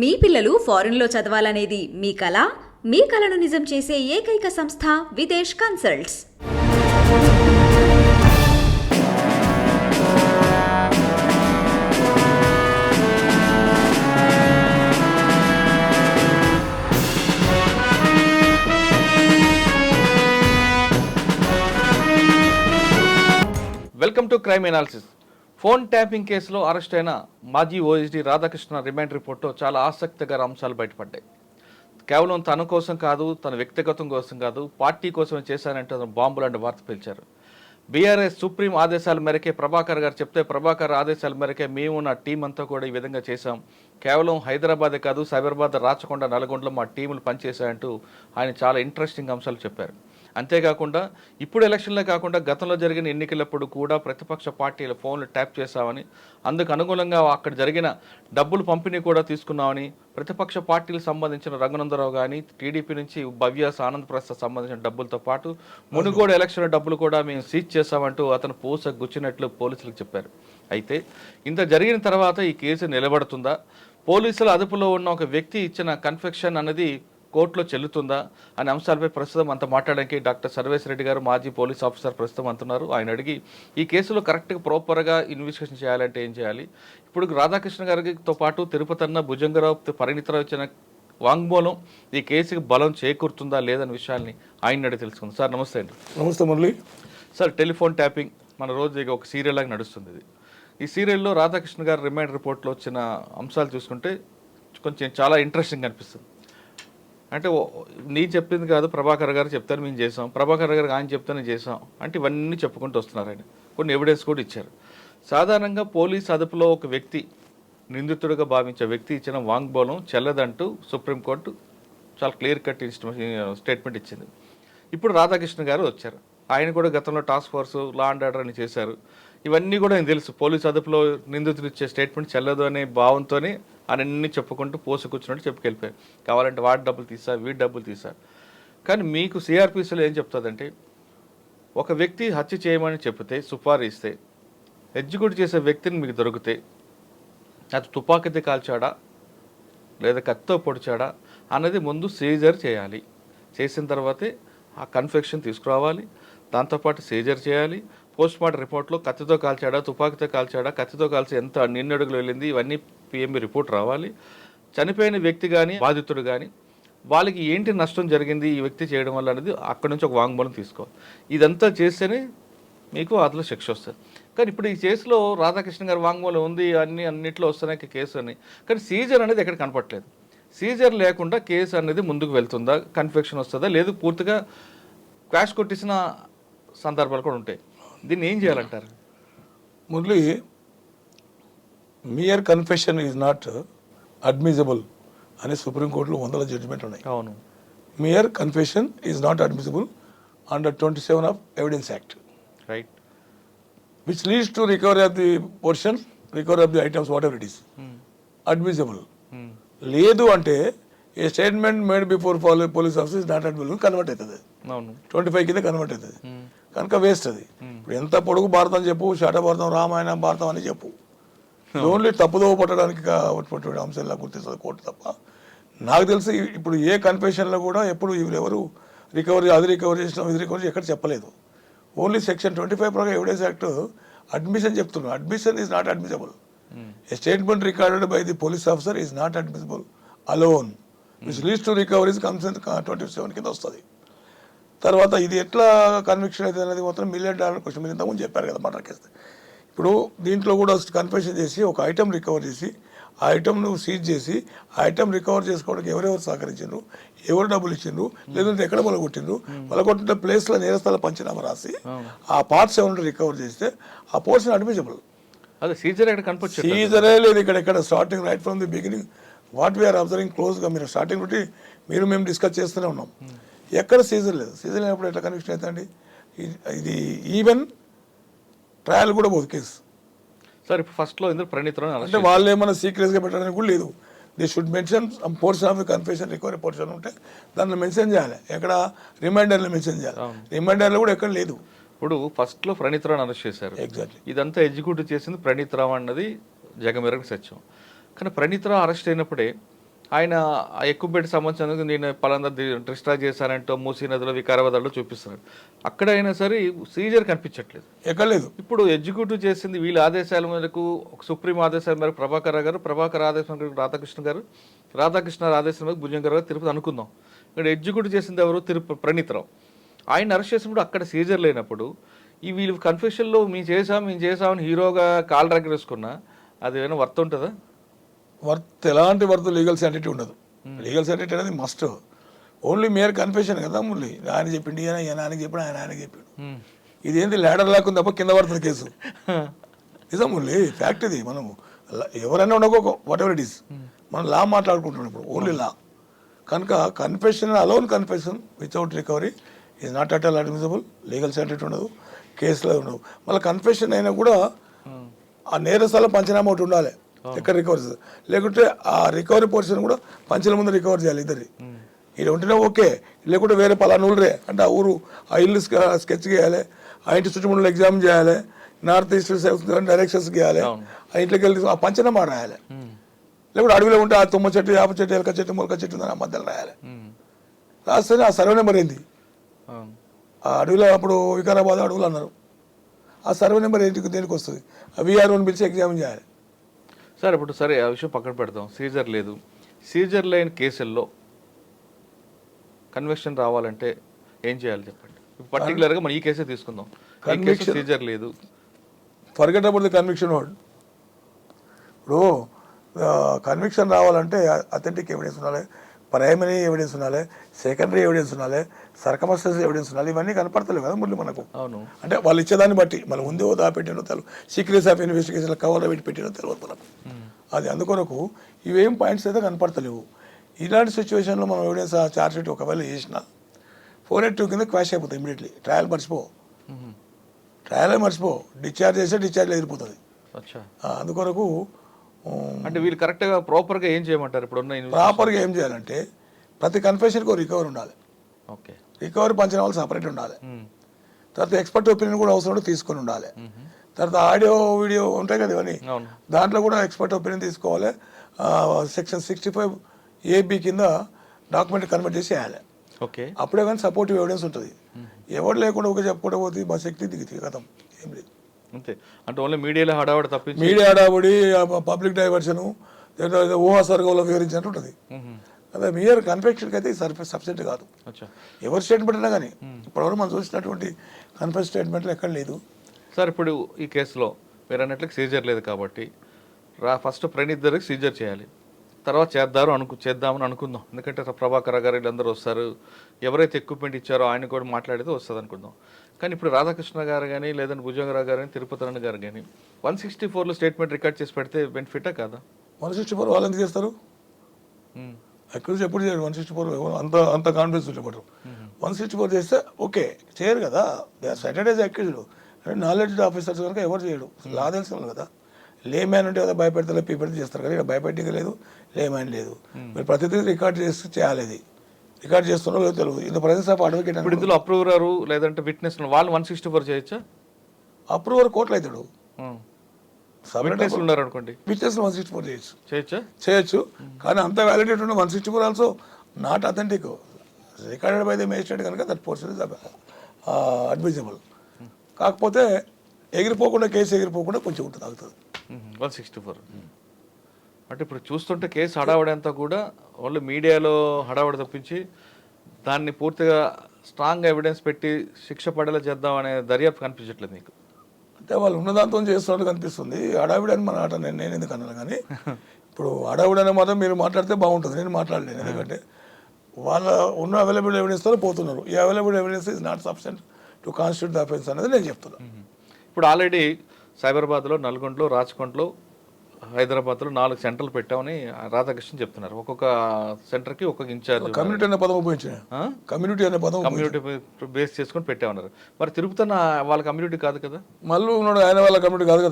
మీ పిల్లలు ఫారెన్లో చదవాలనేది మీ కల? మీ కలను నిజం చేసే ఏకైక సంస్థ Videsh consults. Welcome to crime analysis. Phone tapping కేసులో అరెస్ట్ అయిన మాజీ ఓఎస్డీ రాధాకృష్ణ రిమాండ్ రిపోర్ట్లో చాలా ఆసక్తికర అంశాలు బయటపడ్డాయి. కేవలం తన కోసం కాదు, తన వ్యక్తిగతం కోసం కాదు, పార్టీ కోసమే చేశానంటే బాంబులు అంటే వార్త పిలిచారు. బీఆర్ఎస్ సుప్రీం ఆదేశాల మేరకే ప్రభాకర్ గారు చెప్తే, ప్రభాకర్ ఆదేశాల మేరకే మేము నా టీం అంతా కూడా ఈ విధంగా చేశాం. కేవలం హైదరాబాదే కాదు, సైబరాబాద్, రాచకొండ, నల్గొండలో మా టీములు పనిచేశాయంటూ ఆయన చాలా ఇంట్రెస్టింగ్ అంశాలు చెప్పారు. అంతేకాకుండా ఇప్పుడు ఎలక్షన్లే కాకుండా గతంలో జరిగిన ఎన్నికలప్పుడు కూడా ప్రతిపక్ష పార్టీల ఫోన్లు ట్యాప్ చేశామని, అందుకు అనుగుణంగా అక్కడ జరిగిన డబ్బులు పంపిణీ కూడా తీసుకున్నామని, ప్రతిపక్ష పార్టీలకు సంబంధించిన రఘునందరావు కానీ, టీడీపీ నుంచి భవ్యాస్ ఆనంద్ ప్రసాద్ సంబంధించిన డబ్బులతో పాటు మునుగోడు ఎలక్షన్ డబ్బులు కూడా మేము సీజ్ చేశామంటూ అతను పూస గుచ్చినట్లు పోలీసులకు చెప్పారు. అయితే ఇంత జరిగిన తర్వాత ఈ కేసు నిలబడుతుందా? పోలీసుల అదుపులో ఉన్న ఒక వ్యక్తి ఇచ్చిన కన్ఫెక్షన్ అన్నది కోర్టులో చెల్లుతుందా అనే అంశాలపై ప్రస్తుతం అంత మాట్లాడడానికి డాక్టర్ సర్వేశ్వర రెడ్డి గారు, మాజీ పోలీస్ ఆఫీసర్, ప్రస్తుతం అంటున్నారు. ఆయన అడిగి ఈ కేసులో కరెక్ట్గా ప్రాపర్గా ఇన్వెస్టిగేషన్ చేయాలంటే ఏం చేయాలి, ఇప్పుడు రాధాకృష్ణ గారితో పాటు తిరుపతి అన్న, భుజంగరావు, పరిణితరావు ఇచ్చిన వాంగ్మూలం ఈ కేసుకి బలం చేకూరుతుందా లేదనే విషయాల్ని ఆయన అడిగి తెలుసుకుందాం. సార్ నమస్తే అండి. నమస్తే మురళి. సార్, టెలిఫోన్ ట్యాపింగ్ మన రోజు ఒక సీరియల్ లాగా నడుస్తుంది. ఇది ఈ సీరియల్లో రాధాకృష్ణ గారి రిమాండ్ రిపోర్ట్లో వచ్చిన అంశాలు చూసుకుంటే కొంచెం చాలా ఇంట్రెస్టింగ్ అనిపిస్తుంది. అంటే నీ చెప్పింది కాదు, ప్రభాకర్ గారు చెప్తారు మేము చేసాం, ప్రభాకర్ గారికి ఆయన చెప్తానే చేసాం అంటే ఇవన్నీ చెప్పుకుంటూ వస్తున్నారు. ఆయన కొన్ని ఎవిడెన్స్ కూడా ఇచ్చారు. సాధారణంగా పోలీస్ అదుపులో ఒక వ్యక్తి, నిందితుడిగా భావించే వ్యక్తి ఇచ్చిన వాంగ్మూలం చెల్లదంటూ సుప్రీంకోర్టు చాలా క్లియర్ కట్ స్టేట్మెంట్ ఇచ్చింది. ఇప్పుడు రాధాకృష్ణ గారు వచ్చారు. ఆయన కూడా గతంలో task force, law and order అని చేశారు. ఇవన్నీ కూడా ఆయన తెలుసు. పోలీసు అదుపులో నిందితుడు ఇచ్చే స్టేట్మెంట్ చెల్లదు అనే భావంతోనే అన్నీ చెప్పుకుంటూ పోసుకొచ్చినట్టు చెప్పుకెళ్ళిపోయారు. కావాలంటే వాడి డబ్బులు తీసా, వీడి డబ్బులు తీసా. కానీ మీకు సిఆర్పిసిలో ఏం చెప్తుందంటే, ఒక వ్యక్తి హత్య చేయమని చెప్తే, సుపారీ ఇస్తే, ఎగ్జిక్యూట్ చేసే వ్యక్తిని మీకు దొరికితే అది తుపాకీతో కాల్చాడా లేదా కత్తితో పొడిచాడా అన్నది ముందు సీజర్ చేయాలి. చేసిన తర్వాతే ఆ కన్ఫెక్షన్ తీసుకురావాలి. దాంతోపాటు సీజర్ చేయాలి. పోస్ట్ మార్టం రిపోర్ట్లో కత్తితో కాల్చాడా, తుపాకీతో కాల్చాడా, కత్తితో కాల్చి ఎంత ఎన్ని అడుగులు వెళ్ళింది, ఇవన్నీ పిఎంబి రిపోర్ట్ రావాలి. చనిపోయిన వ్యక్తి కానీ, బాధితుడు కానీ, వాళ్ళకి ఏంటి నష్టం జరిగింది ఈ వ్యక్తి చేయడం వల్ల అనేది అక్కడి నుంచి ఒక వాంగ్మూలం తీసుకోవాలి. ఇదంతా చేస్తేనే మీకు అందులో శిక్ష వస్తుంది. కానీ ఇప్పుడు ఈ కేసులో రాధాకృష్ణ గారి వాంగ్మూలం ఉంది, అన్నిట్లో వస్తున్నాయి కేసు అని. కానీ సీజర్ అనేది ఎక్కడ కనపట్లేదు. సీజర్ లేకుండా కేసు అనేది ముందుకు వెళ్తుందా, కన్ఫెక్షన్ వస్తుందా, లేదు పూర్తిగా క్వాష్ కొట్టేసిన సందర్భాలు కూడా ఉంటాయి. దీన్ని ఏం చేయాలంటారు? Murali, mere confession is not admissible అని సుప్రీంకోర్టులో 100 జడ్జిమెంట్ ఉన్నాయి. అవును. Mere confession is not admissible under 27 of evidence act, right, which leads to recovery of the portion, recovery of the items, whatever it is admissible. లేదు అంటే a statement made before police officer is not admissible convert అవుతుంది. 25 కింద convert అవుతుంది. కనుక waste అది. ఇప్పుడు ఎంత పొడుగు భారతం చెప్పు, శాటభారతం, రామాయణం, భారతం అని చెప్పు, ఓన్లీ తప్పుదోవ పట్టడానికి అంశంలా గుర్తిస్తుంది కోర్టు తప్ప. నాకు తెలిసి ఇప్పుడు ఏ కన్ఫెషన్లో కూడా ఎప్పుడు ఎవరు రికవరీ, అది రికవరీ చేసినాం, ఇది రికవరీ ఎక్కడ చెప్పలేదు. ఓన్లీ సెక్షన్ 25 ప్రకారం ఎవిడెన్స్ యాక్ట్ అడ్మిషన్ చెప్తున్నాను. Admission is not admissible. A statement recorded by the police officer is not admissible alone, which leads to recoveries consent 27 కింద వస్తుంది. తర్వాత ఇది ఎట్లా కన్విక్షన్ అయితే అనేది మాత్రం $1 మిలియన్ క్వశ్చన్. మీరు ఇంతకుముందు చెప్పారు కదా మర్డర్ కేసు. ఇప్పుడు దీంట్లో కూడా కన్ఫెషన్ చేసి ఒక ఐటమ్ రికవర్ చేసి, ఆ ఐటమ్ను సీజ్ చేసి, ఆ ఐటమ్ రికవర్ చేసుకోవడానికి ఎవరెవరు సహకరించారు, ఎవరు డబ్బులు ఇచ్చిండ్రు, లేదంటే ఎక్కడ మొలగొట్టిండ్రు, మొలగొట్టిన ప్లేస్లో నేరస్థల పంచనామా రాసి ఆ పార్ట్స్ ఏమైనా రికవర్ చేస్తే ఆ పోర్షన్ అడ్మిసిబుల్. అదే సీజర్ ఎక్కడ కనిపించదు. సీజరే లేదు ఇక్కడ starting right from the beginning what we are observing క్లోజ్గా. మీరు స్టార్టింగ్ నుండి మేము డిస్కస్ చేస్తూనే ఉన్నాం. ఎక్కడ సీజర్ లేదు. సీజర్ లేనప్పుడు ఎట్లా కన్విక్షన్ అవుతుందండి? ఇది ఈవెన్ ట్రయల్ కూడా పోదు కేసు. సార్, ఇప్పుడు ఫస్ట్లో ఎందుకు ప్రణీతరావు అంటే వాళ్ళు ఏమైనా సీక్రెట్గా పెట్టడానికి కూడా లేదు. They should mention some portion of the confession, recovery portion ఉంటే దాంట్లో మెన్షన్ చేయాలి. ఎక్కడ రిమైండర్లో మెన్షన్ చేయాలి. రిమైండర్లో కూడా ఎక్కడ లేదు. ఇప్పుడు ఫస్ట్లో ప్రణీతరావు అరెస్ట్ చేశారు. ఎగ్జాక్ట్లీ. ఇదంతా ఎగ్జిక్యూటివ్ చేసింది ప్రణీతరావు అన్నది జగమెరగని సత్యం. కానీ ప్రణీతరావు అరెస్ట్ అయినప్పుడే ఆయన ఆ ఎక్కుపెట్టి సంబంధించినందుకు నేను పలానా డిస్ట్రాయ్ చేశానంటో మూసీ నదిలో వికారాబాద్లో చూపిస్తున్నాడు. అక్కడ అయినా సరే సీజర్ కనిపించట్లేదు, ఎక్కడ లేదు. ఇప్పుడు ఎగ్జిక్యూటివ్ చేసింది వీళ్ళ ఆదేశాల మేరకు, సుప్రీం ఆదేశాల మేరకు ప్రభాకర్ రావు గారు, ప్రభాకర్ ఆదేశం మేరకు రాధాకృష్ణ గారు, రాధాకృష్ణ ఆదేశం మేరకు భుజంగర్ గారు తిరుపతి అనుకుందాం. ఇక్కడ ఎగ్జిక్యూటివ్ చేసింది ఎవరు? ప్రణీతరావు. ఆయన అరెస్ట్ చేసినప్పుడు అక్కడ సీజర్ లేనప్పుడు ఈ వీళ్ళు కన్ఫెషన్లో మేము చేసామని హీరోగా కాల్ రగ్గరేసుకున్నా అది ఏమైనా వర్త్ ఉంటుందా? ఎలాంటి వర్త్ లీగల్ శాంటిటీ ఉండదు. లీగల్ శాంటిటీ అనేది మస్ట్. ఓన్లీ మేయర్ కన్ఫెషన్ కదా మురళి. ఆయన చెప్పిండు, ఈయన ఆయనకి చెప్పాడు, ఆయనకి చెప్పాడు. ఇదేంటి ల్యాడర్ లేకుండా తప్ప కింద పడుతుంది కేసు. నిజం మురళి, ఫ్యాక్ట్ ఇది. మనం ఎవరైనా ఉండకో వాట్ ఎవర్ ఇట్ ఈస్, మనం లా మాట్లాడుకుంటున్నాం ఇప్పుడు, ఓన్లీ లా. కనుక confession, alone confession without recovery is not at all admissible. Legal sanctity ఉండదు, కేసులో ఉండవు. మళ్ళీ కన్ఫెషన్ అయినా కూడా ఆ నేరస్థలం పంచనామా ఒకటి ఉండాలి ఎక్కడ రికవరీ, లేకుంటే ఆ రికవరీ పోర్షన్ కూడా పంచుల ముందు రికవర్ చేయాలి ఇద్దరి. ఇది ఉంటేనే ఓకే, లేకుంటే వేరే పలానా ఊళ్ళే అంటే ఆ ఊరు ఆ ఇల్లు స్కెచ్ చేయాలి, ఆ ఇంటి చుట్టుముళ్ళు ఎగ్జామ్ చేయాలి, నార్త్ ఈస్ట్ డైరెక్షన్స్ గీయాలి, ఆ ఇంట్లోకి వెళ్ళి ఆ పంచనామా రాయాలి. లేకుంటే అడవిలో ఉంటే ఆ తుమ్మ చెట్టు, యాప చెట్టు, ఎలక చెట్టు, మొలక చెట్టు ఉందని ఆ మధ్యలో రాయాలి. రాస్తేనే ఆ సర్వే నెంబర్ ఏంది, ఆ అడవిలో అప్పుడు వికారాబాద్ అడవులు అన్నారు, ఆ సర్వే నెంబర్ ఏంటికి దేనికి వస్తుంది, ఆ వీఆర్ఓని పిలిచి ఎగ్జామ్ చేయాలి. సార్ ఇప్పుడు సరే ఆ విషయం పక్కన పెడతాం, సీజర్ లేదు. సీజర్ లేని కేసుల్లో కన్విక్షన్ రావాలంటే ఏం చేయాలి చెప్పండి. పర్టికులర్గా మనం ఈ కేసే తీసుకుందాం, సీజర్ లేదు. Forget about the conviction word. ఇప్పుడు కన్విక్షన్ రావాలంటే అథెంటిక్ ఎవిడెన్స్ ఉండాలి, ప్రైమరీ ఎవిడెన్స్ ఉండాలి, సెకండరీ ఎవిడెన్స్ ఉండాలి, సర్కమస్టెన్స్ ఎవిడెన్స్ ఉండాలి. ఇవన్నీ కనపడతలేవు కదా మురళి మనకు. అవును, అంటే వాళ్ళు ఇచ్చేదాన్ని బట్టి మనం ఉందో దాపెట్టినో తెలియదు, సీక్రెట్స్ ఆఫ్ ఇన్వెస్టిగేషన్ కవర్లో పెట్టి పెట్టినో తెలియదు మనకు. అది అందుకొరకు ఇవేం పాయింట్స్ అయితే కనపడతలేవు. ఇలాంటి సిచ్యువేషన్లో మనం ఎవిడెన్స్ ఛార్జ్ షీట్ ఒకవేళ చేసినా 482 కింద క్వాష్ అయిపోతుంది ఇమీడియట్లీ. ట్రయల్ మర్చిపో, డిశ్చార్జ్ చేస్తే డిశ్చార్జ్ ఎదిరిపోతుంది. అందుకొరకు అంటే వీళ్ళు కరెక్ట్గా ప్రాపర్గా ఏం చేయమంటారు? ఇప్పుడు ప్రాపర్గా ఏం చేయాలంటే ప్రతి కన్ఫెషన్కి రికవరీ ఉండాలి. ఓకే, రికవరీ పంచనామాలు సపరేట్ ఉండాలి. తర్వాత ఎక్స్పర్ట్ ఒపీనియన్ కూడా అవసరం తీసుకొని ఉండాలి. తర్వాత ఆడియో వీడియో ఉంటాయి కదా ఇవన్నీ, దాంట్లో కూడా ఎక్స్పర్ట్ ఒపీనియన్ తీసుకోవాలి. సెక్షన్ 65 AB కింద డాక్యుమెంట్ కన్వర్ట్ చేసి వేయాలి. ఓకే, అప్పుడే కానీ సపోర్టివ్ ఎవిడెన్స్ ఉంటుంది. ఎవరు లేకుండా ఒక చెప్పుకుంటే పోతే మా శక్తి దిగుతుంది కథం, ఏం లేదు. అంతే, అంటే ఓన్లీ మీడియాలో హడావడి తప్పించి, మీడియా హడావుడి, పబ్లిక్ డైవర్షను, ఊహాసర్గంలో వివరించినట్టు ఉంటుంది. అదే మీయర్ కన్ఫెక్షన్కి అయితే సబ్జెక్ట్ కాదు. ఎవరి స్టేట్మెంట్ అయినా కానీ ఇప్పటివరకు మనం చూసినటువంటి కన్ఫెషన్ స్టేట్మెంట్లు ఎక్కడ లేదు. సార్ ఇప్పుడు ఈ కేసులో మీరు అన్నట్లకి సీజర్ లేదు కాబట్టి ఫస్ట్ ప్రణీత్ గారికి సీజర్ చేయాలి, తర్వాత చేద్దామని అనుకుందాం. ఎందుకంటే ప్రభాకర్ గారు వీళ్ళందరూ వస్తారు, ఎవరైతే ఎక్విప్మెంట్ ఇచ్చారో ఆయన కూడా మాట్లాడితే వస్తుంది అనుకుందాం. కానీ ఇప్పుడు రాధాకృష్ణ గారు కానీ లేదంటే భుజంగరావు గారు కానీ తిరుపతి రాణి గారు కానీ 164లో స్టేట్మెంట్ రికార్డ్ చేసి పెడితే బెనిఫిటా కాదా? 164 వాళ్ళు ఎందుకు చేస్తారు? అక్యూజ్ ఎప్పుడు చేయరు 164, అంత కాన్ఫిడెన్స్ చెప్పడం. 164 చేస్తే ఓకే, చేయరు కదా, they are seated as accused. Knowledge officers కనుక ఎవరు చేయడు, లా తెలిసిన కదా. లేమ్యాన్ అంటే కదా భయపెడతలే పీపెడితే చేస్తారు కదా, ఇక్కడ భయపెట్టిక లేదు, లేమ్యాన్ లేదు. మీరు ప్రతిదీ రికార్డ్ చేసి చేయాలి. అది రికార్డ్ చేస్తున్నారో లేదో తెలియదు. In the presence of advocate. ఇప్పుడు ఇందులో అప్రూవర్ లేదంటే విట్నెస్ వాళ్ళు 164 చేయొచ్చా? అప్రూవర్ కోర్టులో అవుతాడు, ఉన్నారు అనుకోండి, విట్నెస్ 164 చేయొచ్చు. కానీ అంత వ్యాలిడేట్ ఉన్న 164 also not authentic. Recorded by the magistrate కనుక దట్ పోర్షన్ ఇస్ అడ్మిసిబుల్. కాకపోతే ఎగిరిపోకుండా, కేసు ఎగిరిపోకుండా కొంచెం ఉంటుంది, ఆగుతుంది. 164 అంటే ఇప్పుడు చూస్తుంటే కేసు హడావడి అంతా కూడా వాళ్ళు మీడియాలో హడావడి తప్పించి దాన్ని పూర్తిగా స్ట్రాంగ్ ఎవిడెన్స్ పెట్టి శిక్ష పడేలా చేద్దాం అనే దర్యాప్తు కనిపించట్లేదు మీకు? అంటే వాళ్ళు ఉన్నదాంతో చేస్తున్నట్టు కనిపిస్తుంది. హడావిడి అని మన ఆట నేను ఎందుకు అన్నాను. కానీ ఇప్పుడు హడావిడి అనే మాత్రం మీరు మాట్లాడితే బాగుంటుంది, నేను మాట్లాడలేను. ఎందుకంటే వాళ్ళ ఉన్న అవైలబుల్ ఎవిడెన్స్తో పోతున్నారు. ఈ available evidence is not sufficient to constitute the offence అనేది నేను చెప్తున్నాను. ఇప్పుడు ఆల్రెడీ సైబరాబాద్లో, నల్గొండలో, రాచకొండలో, హైదరాబాద్లో 4 సెంటర్లు పెట్టామని రాధాకృష్ణ చెప్తున్నారు. ఒక్కొక్క సెంటర్కి ఒక్కొక్క ఇన్ఛార్జ్. కమ్యూనిటీ అనే పదం ఉపయోగించిన, కమ్యూనిటీ అనే పదం కమ్యూనిటీ బేస్ చేసుకొని పెట్టామన్నారు. మరి తిరుపతి వాళ్ళ కమ్యూనిటీ కాదు కదా, మళ్ళీ ఉన్నాడు ఆయన వాళ్ళ కమ్యూనిటీ కాదు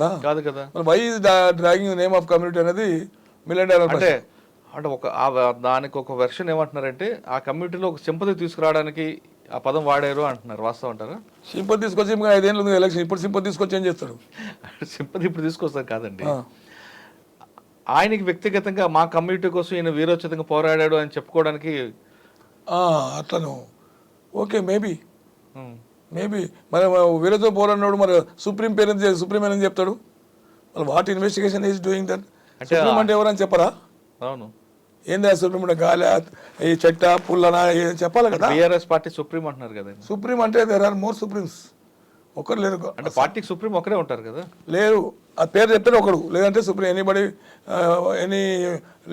కదా. Why is dragging name of community అనేది అంటే ఒక దానికి ఒక వెర్షన్ ఏమంటున్నారంటే ఆ కమ్యూనిటీలో ఒక సింపతి తీసుకురావడానికి ఆ పదం వాడారు అంటున్నారు. వాస్తవం అంటారా? సింపతి తీసుకొచ్చి 5 ఏళ్ళు ఎలక్షన్, ఇప్పుడు సింపతి తీసుకొచ్చి ఏం చేస్తాడు? సింపతి ఇప్పుడు తీసుకొస్తారు కాదండి, ఆయనకి వ్యక్తిగతంగా మా కమ్యూనిటీ కోసం ఈయన వీరోచితంగా పోరాడాడు అని చెప్పుకోవడానికి అట్లను ఓకే మేబీ ఉమ్, మరి వీరతో పోరాడినాడు మరి సుప్రీం పేరు సుప్రీం అని చెప్తాడు మరి what investigation is doing that అంటే సుప్రీం అంటే ఎవరని చెప్పరా అవును ఏందా సుప్రీం అంటే గాలి ఈ చెట్ట పుల్లనా ఏం చెప్పాలి కదా బీఆర్ఎస్ పార్టీ సుప్రీం అంటున్నారు కదా సుప్రీం అంటే దేర్ ఆర్ మోర్ సుప్రీమ్స్ ఒకరు లేరు అంటే పార్టీకి సుప్రీం ఒకరే ఉంటారు కదా లేరు ఆ పేరు చెప్తే ఒకడు లేదంటే సుప్రీం ఎనీబడి ఎనీ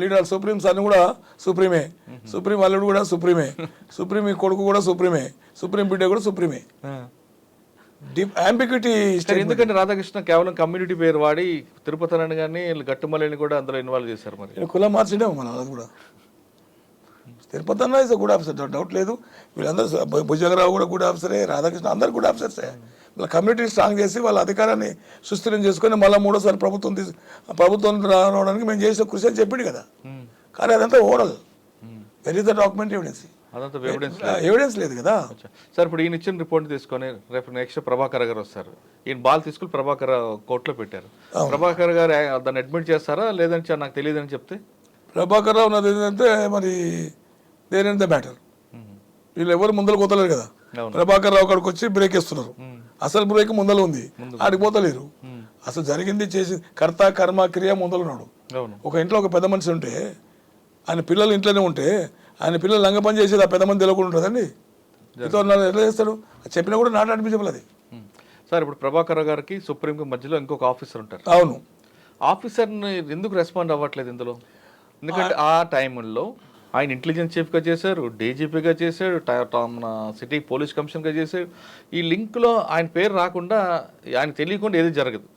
లీడర్ సుప్రీంస్ అని కూడా సుప్రీమే సుప్రీం అల్లుడు కూడా సుప్రీమే సుప్రీం ఈ కొడుకు కూడా సుప్రీమే సుప్రీం బిడ్డ కూడా సుప్రీమే అంబిక్విటీ సరే, ఎందుకంటే రాధాకృష్ణ కేవలం కమ్యూనిటీ పేరు వాడి తిరుపతి కానీ గట్టుమల్లిని కూడా అందులో ఇన్వాల్వ్ చేశారు మరి కులం మార్చడే మన అది కూడా తిరుపతి అన్న ఇస్ గుడ్ ఆఫీసర్ డౌట్ లేదు వీళ్ళందరూ భుజంగరావు కూడా గుడ్ ఆఫీసరే రాధాకృష్ణ అందరు గుడ్ ఆఫీసర్సే వాళ్ళ కమ్యూనిటీని స్ట్రాంగ్ చేసి వాళ్ళ అధికారాన్ని సుస్థిరం చేసుకొని మళ్ళీ మూడోసారి ప్రభుత్వం రావడానికి మేము చేసిన కృషి అని చెప్పిండు కదా కానీ అదంతా oral very the document evidence అదంతా ఎవిడెన్స్ ఎవిడెన్స్ లేదు కదా సార్ ఇప్పుడు ఈయన ఇచ్చిన రిపోర్ట్ తీసుకొని రేపు నెక్స్ట్ ప్రభాకర్ గారు వస్తారు ఈయన బాల్ తీసుకుని ప్రభాకర్ కోర్టులో పెట్టారు ప్రభాకర్ గారు దాన్ని అడ్మిట్ చేస్తారా లేదంటే నాకు తెలియదు అని చెప్తే ప్రభాకర్ రావు ఉన్నది ఏంటంటే మరి దేర్ ఇన్ ద మ్యాటర్ వీళ్ళు ఎవరు ముందలు పోతలేరు కదా ప్రభాకర్ రావు అక్కడికి వచ్చి బ్రేక్ ఇస్తున్నారు అసలు బ్రేక్ ముందల ఉంది ఆడికి పోతలేరు అసలు జరిగింది చేసి కర్త కర్మ క్రియ ముందలున్నాడు ఒక ఇంట్లో ఒక పెద్ద మనిషి ఉంటే ఆయన పిల్లలు ఇంట్లోనే ఉంటే ఆయన పిల్లలు లంగ పని చేసేది ఆ పెద్ద మంది తెలియకుండా ఉంటుందండి ఇతర ఎట్లా చేస్తాడు చెప్పినా కూడా నాట్ అనిపించబుల్ అది సార్ ఇప్పుడు ప్రభాకర్ గారికి సుప్రీంకి మధ్యలో ఇంకొక ఆఫీసర్ ఉంటారు అవును ఆఫీసర్ని ఎందుకు రెస్పాండ్ అవ్వట్లేదు ఇందులో ఎందుకంటే ఆ టైంలో ఆయన ఇంటెలిజెన్స్ చీఫ్గా చేశారు డీజీపీగా చేశాడు మన సిటీ పోలీస్ కమిషనర్గా చేశాడు ఈ లింక్లో ఆయన పేరు రాకుండా ఆయన తెలియకుండా ఏది జరగదు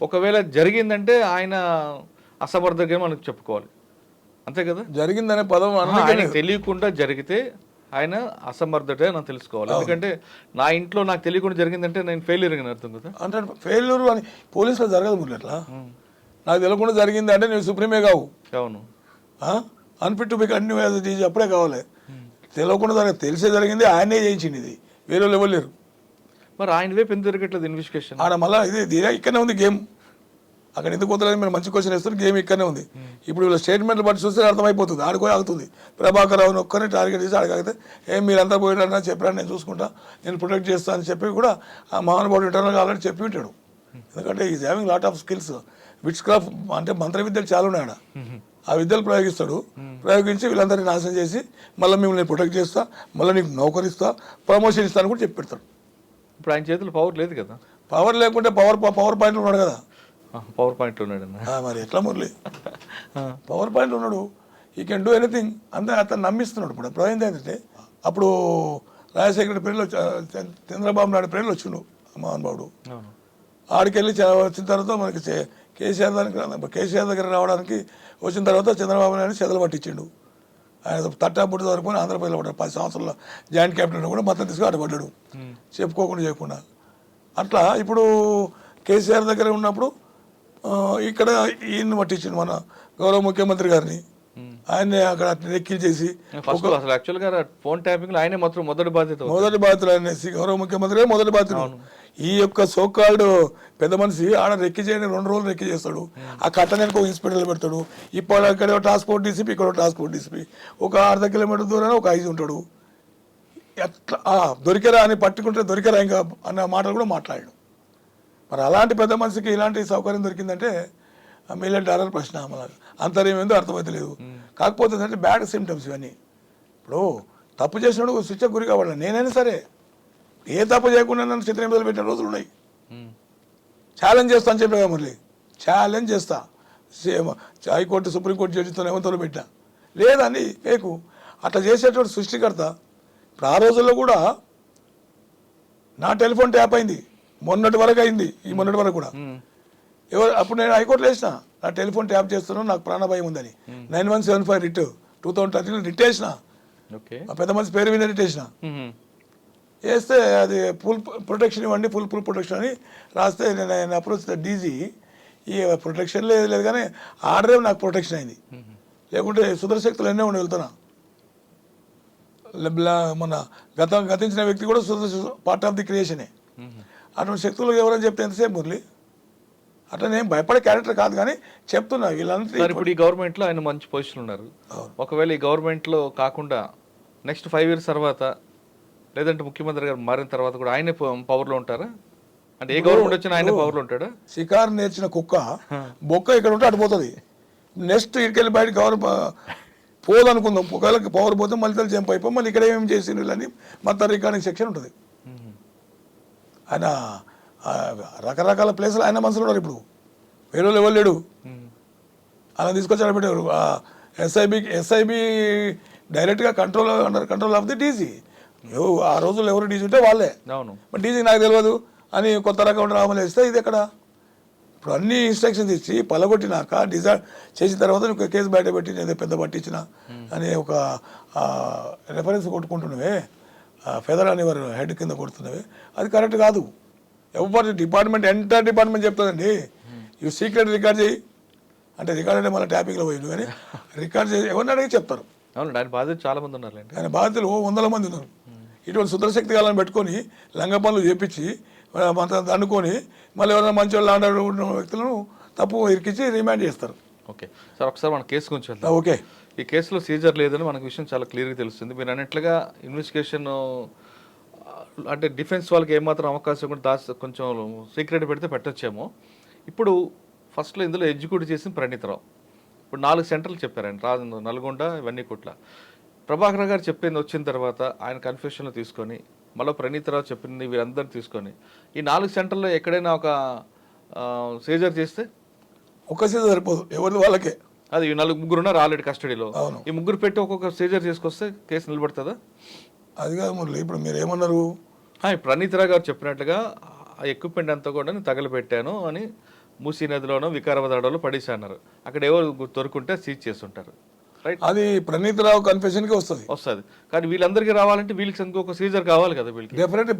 ఒకవేళ జరిగిందంటే ఆయన అసమర్థంగా మనకు చెప్పుకోవాలి అంతే కదా జరిగిందనే పదం ఆయనకు తెలియకుండా జరిగితే ఆయన అసమర్థతే నాకు తెలుసుకోవాలి ఎందుకంటే నా ఇంట్లో నాకు తెలియకుండా జరిగిందంటే నేను ఫెయిల్యూర్ అని అర్థం కదా అంటే ఫెయిల్యూర్ అని పోలీసులో జరగదు మురళి అట్లా నాకు తెలియకుండా జరిగింది అంటే నేను సుప్రీమే కావు అవును అన్ఫిట్ టు బి కంటిన్యూ అప్పుడే కావాలి తెలియకుండా జరగదు తెలిసే జరిగింది ఆయనే చేయించింది ఇది వేరే లెవెల్ లేరు మరి ఆయన వైపు ఎందుకు జరగట్లేదు ఇన్వెస్టిగేషన్ ఆడ మళ్ళీ ఇది ఇక్కడనే ఉంది గేమ్ అక్కడ ఎందుకు వదలని మీరు మంచి క్వశ్చన్ వేస్తారు గేమ్ ఇక్కడనే ఉంది ఇప్పుడు వీళ్ళ స్టేట్మెంట్లు బట్టి చూస్తే అర్థమైపోతుంది ఆడుకొని ఆగుతుంది ప్రభాకర్ రావుని ఒక్కరిని టార్గెట్ చేసి ఆడగాగితే మీరంతా పోయినా చెప్పారని నేను చూసుకుంటా నేను ప్రొటెక్ట్ చేస్తాను అని చెప్పి కూడా ఆ మహానుభావుడు ఇంటర్నల్గా ఆల్రెడీ చెప్పి ఉంటాడు ఎందుకంటే is having lot of skills which craft అంటే మంత్ర విద్యలు చాలా ఉన్నాయి ఆడ ఆ విద్యలు ప్రయోగిస్తాడు ప్రయోగించి వీళ్ళందరినీ నాశనం చేసి మళ్ళీ మిమ్మల్ని ప్రొటెక్ట్ చేస్తా మళ్ళీ నీకు నౌకరిస్తా ప్రమోషన్ ఇస్తాను కూడా చెప్పి పెడతాడు ఇప్పుడు ఆయన చేతులు పవర్ లేదు కదా పవర్ లేకుంటే పవర్ పాయింట్లు ఉన్నాడు కదా పవర్ పాయింట్ ఉన్నాడు మరి ఎట్లా మురళి పవర్ పాయింట్ ఉన్నాడు ఈ కెన్ డూ ఎనీథింగ్ అంతే అతను నమ్మిస్తున్నాడు ఇప్పుడు ప్రవీణ్ ఏంటంటే అప్పుడు రాజశేఖర పేర్లు చంద్రబాబు నాయుడు పేర్లు వచ్చిండు మహానుభావుడు ఆడికెళ్ళి వచ్చిన తర్వాత మనకి కేసీఆర్ దగ్గర రావడానికి వచ్చిన తర్వాత చంద్రబాబు నాయుడు చెదలు పట్టించిండు ఆయన తట్టాపుట్టి వరకు ఆంధ్రప్రదేశ్లో పడ్డాడు 10 సంవత్సరాల జాయింట్ క్యాపిటల్ కూడా మొత్తం తీసుకుని అడ్డపడ్డాడు చెప్పుకోకుండా చేయకుండా అట్లా ఇప్పుడు కేసీఆర్ దగ్గర ఉన్నప్పుడు ఇక్కడ ఈయన్ని పట్టించిండు మన గౌరవ ముఖ్యమంత్రి గారిని ఆయన్ని అక్కడ రెక్కిల్ చేసి అసలు యాక్చువల్గా ఫోన్ ట్యాపింగ్ ఆయనే మాత్రం మొదటి బాధ్యతలు అనేసి గౌరవ ముఖ్యమంత్రి మొదటి బాధ్యత ఈ యొక్క సోకాల్డ్ పెద్ద మనిషి ఆడ రెక్కి చేయని 2 రోజులు రెక్కి చేస్తాడు ఆ కట్టడానికి ఒక ఇన్స్పెక్టర్ పెడతాడు ఇప్పుడు అక్కడ ట్రాన్స్పోర్ట్ డీసీపీ ఇక్కడ ట్రాన్స్పోర్ట్ డీసీపీ ఒక 6 కిలోమీటర్ దూరాన ఒక ఐజీ ఉంటాడు ఎట్లా దొరికరా అని పట్టుకుంటే దొరికరా ఇంకా అన్న మాటలు కూడా మాట్లాడాడు మరి అలాంటి పెద్ద మనిషికి ఇలాంటి సౌకర్యం దొరికిందంటే $1 మిలియన్ ప్రశ్న మనకు అంతర్యం ఏందో అర్థమైతే లేదు కాకపోతే అంటే బ్యాడ్ సిమ్టమ్స్ ఇవన్నీ ఇప్పుడు తప్పు చేసినప్పుడు శిక్షకు గురి కావాలి నేనైనా సరే ఏ తప్పు చేయకుండా నన్ను చిత్రహింసలు పెట్టిన రోజులు ఉన్నాయి ఛాలెంజ్ చేస్తా అని చెప్పా మురళి ఛాలెంజ్ చేస్తా హైకోర్టు సుప్రీంకోర్టు జడ్జితో ఏమంతో పెట్టా లేదని పేకు అట్లా చేసేటువంటి సృష్టికర్త ఇప్పుడు ఆ రోజుల్లో కూడా నా టెలిఫోన్ ట్యాప్ అయింది మొన్నటి వరకు అయింది ఈ మొన్నటి వరకు కూడా ఎవరు అప్పుడు నేను హైకోర్టులో వేసిన నా టెలిఫోన్ ట్యాప్ చేస్తున్నాను నాకు ప్రాణభయం ఉందని 9175 రిట్ 2013 రిట్ వేసిన ఆ పెద్ద మనిషి పేరు మీద రిట్ వేసిన వేస్తే అది ఫుల్ ప్రొటెక్షన్ ఇవ్వండి ఫుల్ ప్రొటెక్షన్ అని రాస్తే నేను అప్రోచ్ డీజీ ఈ ప్రొటెక్షన్ లేదు కానీ ఆర్డరే నాకు ప్రొటెక్షన్ అయింది లేకుంటే సుదర్శక్తులు ఎన్నో ఉండి వెళ్తున్నా మన గతించిన వ్యక్తి కూడా పార్ట్ ఆఫ్ ది క్రియేషనే అటువంటి శక్తులు ఎవరైనా చెప్తే ఎంతసేపు మురళి అట్లా నేను భయపడే క్యారెక్టర్ కాదు, కానీ చెప్తున్నా వీళ్ళంతా సార్ ఇప్పుడు ఈ గవర్నమెంట్లో ఆయన మంచి పొజిషన్ ఉన్నారు. ఒకవేళ ఈ గవర్నమెంట్లో కాకుండా నెక్స్ట్ 5 years తర్వాత లేదంటే ముఖ్యమంత్రి గారు మారిన తర్వాత కూడా ఆయనే పవర్లో ఉంటారా? అంటే ఏ గవర్నమెంట్ వచ్చినా ఆయనే పవర్లో ఉంటాడా? షికారు నేర్చిన కుక్క బొక్క ఇక్కడ ఉంటే అడిపోతుంది. నెక్స్ట్ ఇక్కడికి బయట పోదనుకుందాం, ఒకవేళ పవర్ పోతే మళ్ళీ జంప్ అయిపోయి మళ్ళీ ఇక్కడ ఏమేమి చేసిండు అని మొత్తం రికార్డింగ్ సెక్షన్ ఉంటుంది. ఆయన రకరకాల ప్లేసులు ఆయన మనసులో ఉన్నారు. ఇప్పుడు వేరే వాళ్ళు ఎవరు లేడు, అలా తీసుకొచ్చి అక్కడ పెట్టారు. ఎస్ఐబి డైరెక్ట్గా under control of the DG. ఆ రోజుల్లో ఎవరు డీజీ ఉంటే వాళ్ళే. మరి డీజీ నాకు తెలియదు అని కొత్త రకం డ్రామాలు వేస్తే ఇది ఎక్కడ? ఇప్పుడు అన్ని ఇన్స్ట్రక్షన్స్ ఇచ్చి పలగొట్టినాక డిజైడ్ చేసిన తర్వాత నువ్వు కేసు బయట పెట్టి ఏదో పెద్ద పట్టించిన అని ఒక రెఫరెన్స్ కొట్టుకుంటున్నవే, ఫెదర్ అని వారు హెడ్ కింద కొడుతున్నవే, అది కరెక్ట్ కాదు. ఎవరి డిపార్ట్మెంట్ ఎంటైర్ డిపార్ట్మెంట్ చెప్తుందండి, ఇవి సీక్రెట్ రికార్డ్ చేయి అంటే రికార్డ్ అంటే మళ్ళీ ట్యాపింగ్లో పోయింది, కానీ రికార్డ్ చేసి ఎవరిని అడిగి చెప్తారు. అవును, ఆయన బాధితులు చాలా మంది ఉన్నారు. ఆయన బాధితులు 100 మంది ఉన్నారు. ఇటువంటి శుద్రశక్తి కాలను పెట్టుకొని లంగ పనులు చేపించి అనుకొని మళ్ళీ ఎవరైనా మంచి వాళ్ళు ఆడాడు ఉన్న వ్యక్తులను తప్పు ఇరికించి రిమాండ్ చేస్తారు. ఓకే సార్, ఒకసారి మన కేసు గురించి వెళ్దాం. ఓకే, ఈ కేసులో సీజర్ లేదని మనకు విషయం చాలా క్లియర్గా తెలుస్తుంది. మీరు అన్నట్లుగా ఇన్వెస్టిగేషన్ అంటే డిఫెన్స్ వాళ్ళకి ఏమాత్రం అవకాశం కూడా కొంచెం సీక్రెట్ పెడితే పెట్టొచ్చేమో. ఇప్పుడు ఫస్ట్లో ఇందులో ఎగ్జిక్యూట్ చేసిన ప్రణీతరావు, ఇప్పుడు 4 సెంటర్లు చెప్పారు ఆయన, నల్గొండ ఇవన్నీ కుట్ల. ప్రభాకర్ గారు చెప్పింది వచ్చిన తర్వాత ఆయన కన్ఫ్యూషన్లో తీసుకొని మళ్ళీ ప్రణీతరావు చెప్పింది వీరందరినీ తీసుకొని ఈ 4 సెంటర్లో ఎక్కడైనా ఒక సీజర్ చేస్తే ఒక్క సీజర్ సరిపోదు, ఎవరిది వాళ్ళకే. అది 4 ఉన్నారు ఆల్రెడీ కస్టడీలో. ఈ 3 పెట్టి ఒక్కొక్క సీజర్ చేసుకొస్తే కేసు నిలబడుతుందా? అది కాదు మురళి, ఇప్పుడు మీరు ఏమన్నారు? ప్రణీతరావు గారు చెప్పినట్లుగా ఆ ఎక్విప్మెంట్ అంతా కూడా నేను తగలబెట్టాను అని మూసీ నదిలోనో వికారాబాద్లో పడేసి అన్నారు. అక్కడ ఎవరు దొరుకుంటే సీజ్ చేస్తుంటారు, రైట్? అది ప్రణీతరావు కన్ఫెషన్కి వస్తుంది. కానీ వీళ్ళందరికీ రావాలంటే వీళ్ళకి ఇంకొక సీజర్ కావాలి కదా వీళ్ళకి. Definitely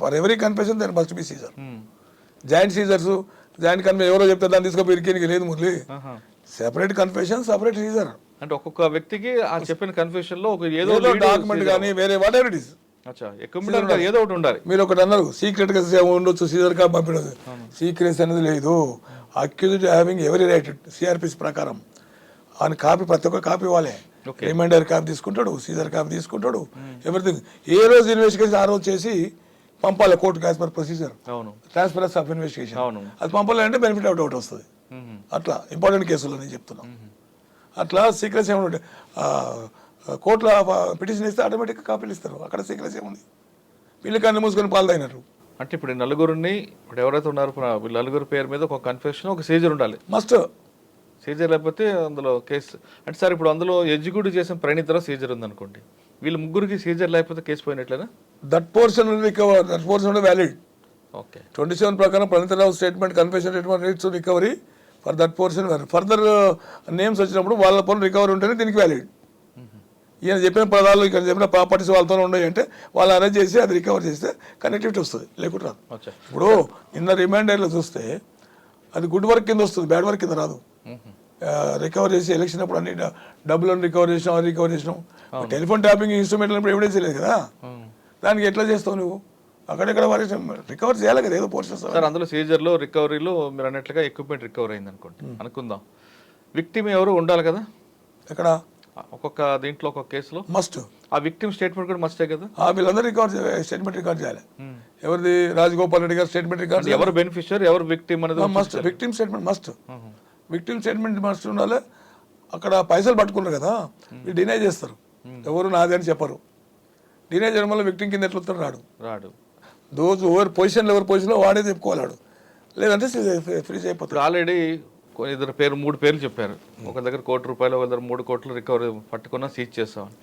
for every confession there must be seizure. Joint seizures, joint confession ఎవరో చెప్తే దాన్ని తీసుకొని ఇరికేనికి లేదు Murali. Separate confession, separate seizure. అంటే ఒక్కొక్క వ్యక్తికి ఆ చెప్పిన కన్ఫెషన్ లో ఒక ఏదో డాక్యుమెంట్ కానీ వేరే వాట్ ఎవర్ ఇట్ ఇస్ ఏదో ఒకటి ఉండాలి. మీరు ఒకటి అన్నారు సీక్రెట్ గా ఉండొచ్చు, సీజర్ కా పంపించదు. సీక్రెట్స్ అనేది లేదు. Accused having every right CrPC ప్రకారం ఆయన కాపీ, ప్రతి ఒక్క కాపీ ఇవ్వాలి. రిమైండర్ కాపీ తీసుకుంటాడు, సీజర్ కాపీ తీసుకుంటాడు, ఎవ్రీథింగ్. ఏ రోజు ఇన్వెస్టిగేషన్ ఆ రోజు చేసి పంపాలి కోర్టుకు as per procedure, transparency of investigation. అది పంపాలంటే బెనిఫిట్ అవుట్ వస్తుంది. అట్లా ఇంపార్టెంట్ కేసులో నేను చెప్తున్నాను. అట్లా సీక్రెట్స్ ఏమంటే కోర్టులో పిటిషన్ ఇస్తే ఆటోమేటిక్గా కాపీలు ఇస్తారు. అక్కడ సీక్రెట్స్ ఏముంది? వీళ్ళు కన్ను మూసుకొని పాలు తాగినారు. అంటే ఇప్పుడు నలుగురిని ఇప్పుడు ఎవరైతే ఉన్నారో వీళ్ళ నలుగురు పేరు మీద ఒక కన్ఫెషన్, ఒక సీజర్ ఉండాలి. మస్ట్ సీజర్ లేకపోతే అందులో కేసు అంటే సార్ ఇప్పుడు అందులో ఎగ్జిక్యూటివ్ చేసిన ప్రణీతరావు సీజర్ ఉందనుకోండి, వీళ్ళు 3కి సీజర్ లేకపోతే కేసు పోయినట్లేనా? That portion recover, that portion valid. Okay, 27 ప్రకారం Praneeth Rao statement confession statement reads recovery for that portion. Further names వచ్చినప్పుడు వాళ్ళ పనులు రికవరీ ఉంటేనే దీనికి వ్యాలిడ్. ఈయన చెప్పిన పదాలు ఇక్కడ చెప్పిన ప్రాపర్టీస్ వాళ్ళతో ఉన్నాయి అంటే వాళ్ళు అరేంజ్ చేసి అది రికవర్ చేస్తే కనెక్టివిటీ వస్తుంది, లేకుంటే రాదు. ఇప్పుడు నిన్న రిమైండర్లో చూస్తే అది గుడ్ వర్క్ కింద వస్తుంది, బ్యాడ్ వర్క్ కింద రాదు. రికవర్ చేసి ఎలక్షన్ అప్పుడు అన్ని డబ్బులను రికవర్ చేసినాం. టెలిఫోన్ ట్యాపింగ్ ఇన్స్ట్రుమెంట్ ఎవిడెన్స్ లేదు కదా, దానికి ఎట్లా చేస్తావు నువ్వు? అక్కడెక్కడ రికవర్ చేయాలి కదా ఏదో పోర్షన్స్. సార్ అందులో సీజర్లో రికవరీలో మీరు అన్నట్లుగా ఎక్విప్మెంట్ రికవర్ అయింది అనుకోండి, అనుకుందాం. విక్టిమ్ ఎవరు ఉండాలి కదా ఎక్కడ? ఒక్కొక్క దీంట్లో ఒక్కొక్క కేసులో మస్ట్ ఆ విక్టిమ్ స్టేట్మెంట్ కూడా మస్టే కదా. వీళ్ళందరూ స్టేట్మెంట్ రికార్డ్ చేయాలి. ఎవరిది? రాజగోపాల్ రెడ్డి గారు స్టేట్మెంట్ రికార్డ్. ఎవరు బెనిఫిషియర్, ఎవరు విక్టిమ్ అనేది must. Victim statement must. Victim statement must ఉండాలి. అక్కడ పైసలు పట్టుకున్నారు కదా, వీళ్ళు డినై చేస్తారు, ఎవరు నాది అని చెప్పరు. డినై చేయడం వల్ల విక్టిమ్ కింద ఎట్లా రాడు. దోజ్ ఎవరి పొజిషన్లో వాడే చెప్పుకోవాలాడు, లేదంటే ఫ్రీజ్ అయిపోతాడు. ఆల్రెడీ ఇద్దరు 3 పేర్లు చెప్పారు. ఒక దగ్గర 1 కోటి రూపాయలు, ఒక దగ్గర 3 కోట్లు రికవరీ పట్టుకున్నా సీజ్ చేస్తామని.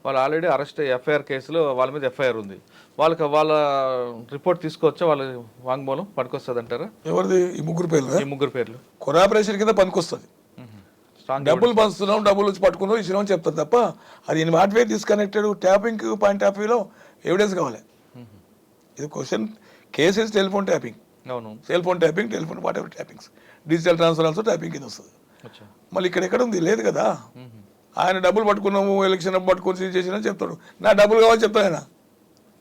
వాళ్ళు ఆల్రెడీ అరెస్ట్ ఎఫ్ఐఆర్ కేసులో వాళ్ళ మీద ఎఫ్ఐఆర్ ఉంది. వాళ్ళ రిపోర్ట్ తీసుకోవచ్చా? వాళ్ళ వాంగ్మూలం పనికొస్తుంది అంటారా? ఎవరిది? ఈ 3 పేర్లు. ఈ 3 పేర్లు కొరాపరేషన్ కింద పనికొస్తుంది. డబ్బులు పంచుతున్నాం, డబ్బులు వచ్చి పట్టుకున్నాం, ఇచ్చినాం చెప్తారు తప్ప అది in what way disconnected tapping point of వ్యూలో ఎవిడెన్స్ కావాలి. ఇది question case is telephone tapping. అవును, cell phone tapping, telephone whatever tappings, digital transfer also tapping కింద వస్తుంది. మళ్ళీ ఇక్కడ ఉంది? లేదు కదా. ఆయన డబ్బులు పట్టుకున్నాము, ఎలక్షన్ పట్టుకొని సీజ్ చేసిన చెప్తాడు, నా డబ్బులు కావాలి చెప్తాడు. ఆయన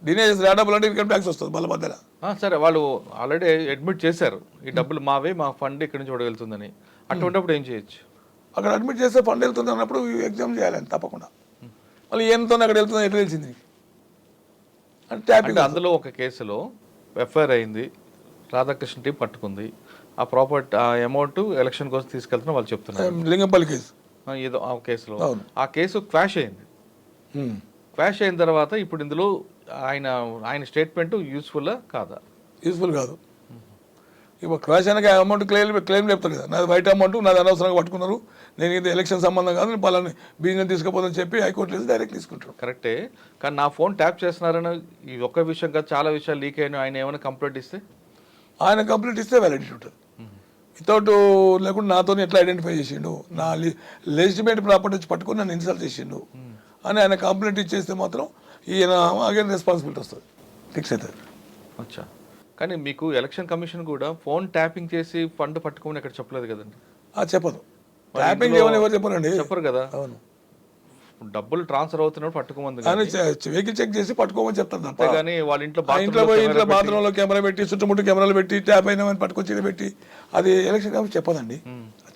డినే చేసి ఆ డబ్బులు అంటే ఇన్కమ్ ట్యాక్స్ వస్తుంది మళ్ళీ మధ్యలో. సరే వాళ్ళు ఆల్రెడీ అడ్మిట్ చేశారు ఈ డబ్బులు మావే, మా ఫండ్ ఇక్కడి నుంచి వెళ్తుందని. అటువంటిప్పుడు ఏం చేయొచ్చు? అక్కడ అడ్మిట్ చేస్తే ఫండ్ వెళ్తుంది అన్నప్పుడు ఎగ్జామ్ చేయాలని తప్పకుండా. మళ్ళీ ఎంతో అక్కడ వెళ్తుందో ఎట్లా తెలిసింది అంటే ట్యాపింగ్. అందులో ఒక కేసులో ఎఫ్ఐఆర్ అయింది, రాధాకృష్ణ టీం పట్టుకుంది, ఆ ప్రాపర్టీ ఆ అమౌంట్ ఎలక్షన్ కోసం తీసుకెళ్తున్నా వాళ్ళు చెప్తున్నారు. లింగంపల్లి కేసు ఏదో ఆ కేసులో ఆ కేసు క్వాష్ అయింది. క్వాష్ అయిన తర్వాత ఇప్పుడు ఇందులో ఆయన స్టేట్మెంట్ యూస్ఫుల్ కాదా? యూస్ఫుల్ కాదు. ఇప్పుడు క్వాష్ అయినాక అమౌంట్ క్లెయిమ్ చెప్తారు కదా, నాది బయట అమౌంట్, నాది అనవసరంగా పట్టుకున్నారు, నేను ఇది ఎలక్షన్ సంబంధం కాదు, నేను పలాని బిజినెస్ తీసుకుపోదని చెప్పి హైకోర్టు డైరెక్ట్ తీసుకుంటారు. కరెక్టే, కానీ నా ఫోన్ ట్యాప్ చేస్తున్నారని ఈ ఒక్క విషయం కాదు, చాలా విషయాలు లీక్ అయినా ఆయన ఏమైనా కంప్లైంట్ ఇస్తే ఆయన కంప్లైంట్ ఇస్తే వ్యాలిడిటీ ఉంటుంది. వితౌట్ లేకుండా నాతో ఎట్లా ఐడెంటిఫై చేసిండు, నా లెజిటిమేట్ ప్రాపర్టీ వచ్చి పట్టుకుని నన్ను ఇన్సల్ట్ చేసిండు అని ఆయన కంప్లైంట్ ఇచ్చేస్తే మాత్రం ఈయన అగైన్ రెస్పాన్సిబిలిటీ వస్తుంది, ఫిక్స్ అవుతుంది. అచ్చా, కానీ మీకు ఎలక్షన్ కమిషన్ కూడా ఫోన్ ట్యాపింగ్ చేసి ఫండ్ పట్టుకోమని ఎక్కడ చెప్పలేదు కదండి? చెప్పదు. ట్యాపింగ్ ఏమని ఎవరు చెప్పారండి? చెప్పరు కదా. అవును, డబ్బులు ట్రాన్స్ఫర్ అవుతున్నప్పుడు పట్టుకోమంది, వెహికల్ చెక్ చేసి పట్టుకోమని చెప్తారు తప్ప కానీ వాళ్ళ ఇంట్లో ఇంట్లో బాత్రూంలో కెమెరా పెట్టి చుట్టుముట్టు కెమెరాలు పెట్టి ట్యాప్ అయినామని పట్టుకొచ్చి పెట్టి అది ఎలక్షన్ కమిషన్ చెప్పదండి,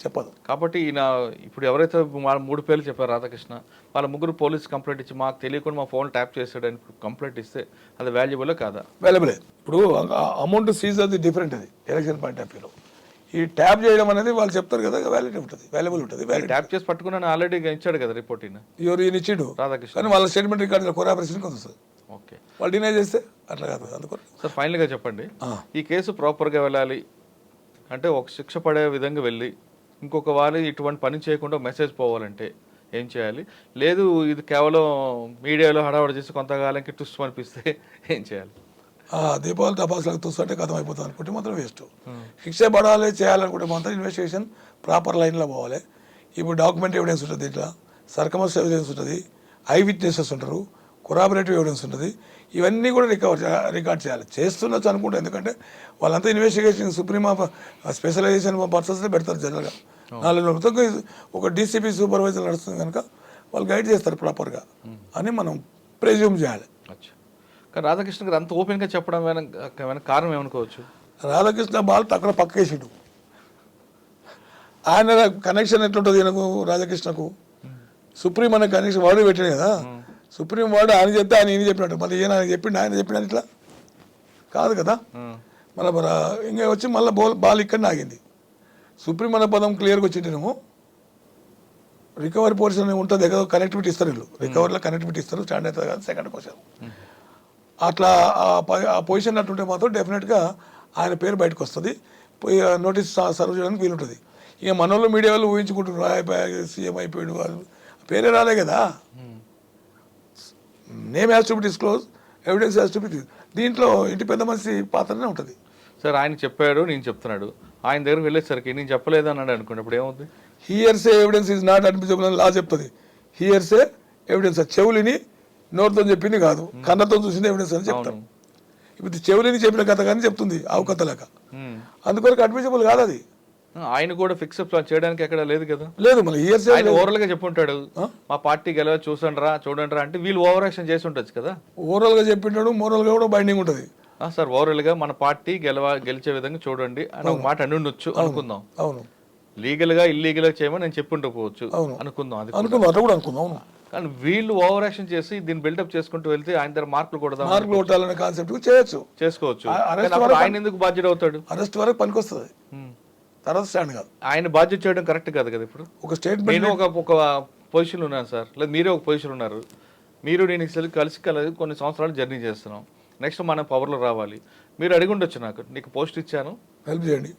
చెప్పదు. కాబట్టి ఈయన ఇప్పుడు ఎవరైతే 3 పేర్లు చెప్పారు రాధాకృష్ణ, వాళ్ళ ముగ్గురు పోలీస్ కంప్లైంట్ ఇచ్చి మాకు తెలియకుండా మా ఫోన్ ట్యాప్ చేసాడని కంప్లైంట్ ఇస్తే అది వాల్యుబుల్ కాదా? వాల్యుబులే. ఇప్పుడు అమౌంట్ సీజ్ అది డిఫరెంట్, అది ఎలక్షన్ పాయింట్ ఆఫ్ వ్యూలో. ఈ ట్యాప్ చేయడం అనేది వాళ్ళు చెప్తారు కదా, వ్యాలిడ్ ఉంటుంది, వాల్యుబుల్ ఉంటుంది. ట్యాప్ చేసి పట్టుకున్నాను ఆల్రెడీ ఇచ్చాడు కదా రిపోర్ట్ ఈయన ఇచ్చిండు రాధాకృష్ణ, కానీ వాళ్ళ స్టేట్మెంట్ రికార్డు కోఆపరేషన్ వస్తుంది. ఓకే, వాళ్ళు డినై చేస్తే అట్లా కాదు. అందుకని సార్ ఫైనల్గా చెప్పండి, ఈ కేసు ప్రాపర్గా వెళ్ళాలి అంటే ఒక శిక్ష పడే విధంగా వెళ్ళి ఇంకొక వాళ్ళు ఇటువంటి పని చేయకుండా మెసేజ్ పోవాలంటే ఏం చేయాలి? లేదు ఇది కేవలం మీడియాలో హడావడి చేసి కొంతకాలంకి టుస్ అనిపిస్తే ఏం చేయాలి? దీపావళి టపాసులకు చూస్తుంటే కథం అయిపోతుంది అనుకుంటే మాత్రం వేస్ట్. శిక్ష పడాలి చేయాలనుకుంటే మాత్రం ఇన్వెస్టిగేషన్ ప్రాపర్ లైన్లో పోవాలి. ఇప్పుడు డాక్యుమెంట్ ఎవిడెన్స్ ఉంటుంది, ఇట్లా సర్కమస్ ఎవిడెన్స్ ఉంటుంది, ఐ విట్నెసెస్ ఉంటారు, కొరాబరేటివ్ ఎవిడెన్స్ ఉంటుంది, ఇవన్నీ కూడా రికార్డ్ చేయాలి. చేస్తున్నచ్చు అనుకుంటే, ఎందుకంటే వాళ్ళంతా ఇన్వెస్టిగేషన్ సుప్రీం స్పెషలైజేషన్ పర్సన్స్నే పెడతారు జనరల్గా. 4 నెలలతో ఒక డీసీపీ సూపర్వైజర్ నడుస్తుంది కనుక వాళ్ళు గైడ్ చేస్తారు ప్రాపర్గా అని మనం ప్రెజ్యూమ్ చేయాలి. కానీ రాధాకృష్ణ గారు అంత ఓపెన్గా చెప్పడం ఏమైనా కారణం ఏమనుకోవచ్చు? రాధాకృష్ణ బాల్ అక్కడ పక్కేసిండు. ఆయన కనెక్షన్ ఎట్లుంటుంది ఈయనకు రాధాకృష్ణకు? సుప్రీం అనే కనెక్షన్ వాడు పెట్టాడు కదా, సుప్రీం వాడు ఆయన చెప్తే ఆయన ఈయన చెప్పినట్టు, మళ్ళీ ఈయన చెప్పిండు ఆయన చెప్పిన ఇట్లా కాదు కదా. మళ్ళీ ఇంకా వచ్చి మళ్ళీ బాల్ ఇక్కడ ఆగింది. సుప్రీం అనే పదం క్లియర్గా వచ్చింటేనేమో రికవరీ పోర్షన్ ఉంటుంది కదా, కనెక్టివిటీ ఇస్తారు వీళ్ళు, రికవరీలో కనెక్టివిటీ ఇస్తారు, స్టాండ్ అవుతుంది కదా సెకండ్ క్వశ్చన్. అట్లా ఆ పొజిషన్ అట్టుంటే మాత్రం డెఫినెట్గా ఆయన పేరు బయటకు వస్తుంది, నోటీస్ సర్వ్ చేయడానికి వీలుంటుంది. ఇక మన వాళ్ళు మీడియా వాళ్ళు ఊహించుకుంటున్నారు సీఎం అయిపోయాడు, పేరే రాలే కదా. Name has to be disclose, evidence has to be. దీంట్లో ఇంటి పెద్ద మనిషి పాత్రనే ఉంటుంది. సార్ ఆయన చెప్పాడు, నేను చెప్తున్నాడు, ఆయన దగ్గర వెళ్ళేసరికి నేను చెప్పలేదు అన్నాడు అనుకోండి, ఇప్పుడు ఏమవుతుంది? Hearsay evidence is not admissible అని లా చెప్తుంది. హియర్సే ఎవిడెన్స్ చెవులిని నోటితో చెప్పింది కాదు, కన్నతో చూసింది ఎవిడెన్స్ అని చెప్తాను. ఇప్పుడు చెవులిని చెప్పిన కథ కానీ చెప్తుంది ఆవు కథలాగా, అందుకొరకు అడ్మిసిబుల్ కాదు అది. ఆయన కూడా ఫిక్సప్ చేయడానికి ఎక్కడ లేదు కదా. లేదు, మళ్ళీ హియర్సే ఆయన ఓవరాల్ గా చెప్పుంటాడు, మా పార్టీ గెలవ చూడండి రా అంటే వీళ్ళు ఓవర్ యాక్షన్ చేసి ఉండొచ్చు కదా. ఓవరాల్ గా చెప్పింటాడు, మోరల్ గా కూడా బైండింగ్ ఉంటుంది. సార్ ఓవరాల్ గా మన పార్టీ గెలిచే విధంగా చూడండి అని ఒక మాట అండొచ్చు అనుకుందాం. అవును, లీగల్ గా ఇల్లీగల్ గా చేయమని నేను చెప్పుండకపోవచ్చు అనుకుందాం, అది అట్లా కూడా అనుకుందాం. అవును, కానీ వీళ్ళు ఓవర్ యాక్షన్ చేసి దీన్ని బిల్డప్ చేసుకుంటూ వెళ్తే ఆయన దగ్గర మార్కులు కొట్టాలనే కాన్సెప్ట్ చేసుకోవచ్చు. ఆయన ఎందుకు బాధ్యత అవుతాడు? అరెస్ట్ వరకు పనికొస్తుంది, తర్వాత స్టాండ్ కాదు. ఆయన బాధ్యత చేయడం కరెక్ట్ కాదు కదా. ఇప్పుడు ఒక స్టేట్మెంట్, నేను ఒక పొజిషన్ ఉన్నాను సార్, లేదా మీరే ఒక పొజిషన్ ఉన్నారు, మీరు నేను కలిసి కొన్ని సంవత్సరాలు జర్నీ చేస్తున్నాం, నెక్స్ట్ మన పవర్లో రావాలి, మీరు అడిగి ఉండొచ్చు నాకు, నీకు పోస్ట్ ఇచ్చాను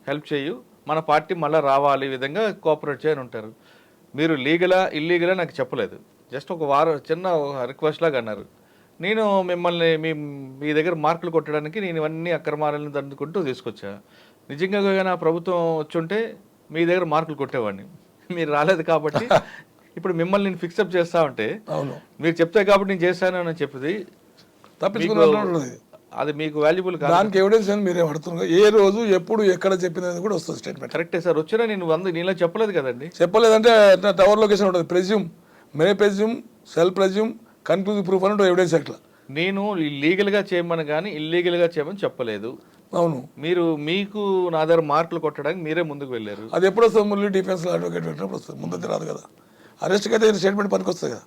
హెల్ప్ చేయు, మన పార్టీ మళ్ళీ రావాలి ఈ విధంగా కోఆపరేట్ చేయని ఉంటారు. మీరు లీగలా ఇల్లీగలా నాకు చెప్పలేదు, జస్ట్ ఒక చిన్న రిక్వెస్ట్ లాగా అన్నారు. నేను మిమ్మల్ని మీ దగ్గర మార్కులు కొట్టడానికి నేను ఇవన్నీ అక్రమాలను దండుకుంటూ తీసుకొచ్చా. నిజంగా నా ప్రభుత్వం వచ్చుంటే మీ దగ్గర మార్కులు కొట్టేవాడిని, మీరు రాలేదు కాబట్టి ఇప్పుడు మిమ్మల్ని నేను ఫిక్సప్ చేస్తా ఉంటే మీరు చెప్తే కాబట్టి నేను చేశాను అని చెప్పింది తప్పించుకున్నది, అది మీకు వాల్యుబుల్ కాదు. దానికి ఎవిడెన్స్ అని మీరే అడుగుతున్నారు. ఏ రోజు ఎప్పుడు ఎక్కడ చెప్పినది కూడా వస్తుంది స్టేట్మెంట్. కరెక్టే సార్, వచ్చినా నేను నీలా చెప్పలేదు కదండి. చెప్పలేదంటే టవర్ లొకేషన్ ఉంటుంది, presume, may presume, shall presume, conclusive proof అని ఎవిడెన్స్ అట్లా నేను లీగల్గా చేయమని కానీ ఇల్లీగల్గా చేయమని చెప్పలేదు. అవును, మీకు నా దగ్గర మార్కులు కొట్టడానికి మీరే ముందుకు వెళ్ళారు. అది ఎప్పుడు వస్తుంది? మురళి డిఫెన్స్ అడ్వకేట్ పెట్టినప్పుడు వస్తుంది, ముందు రాదు కదా. అరెస్ట్కి అయితే స్టేట్మెంట్ పనికి వస్తుంది కదా.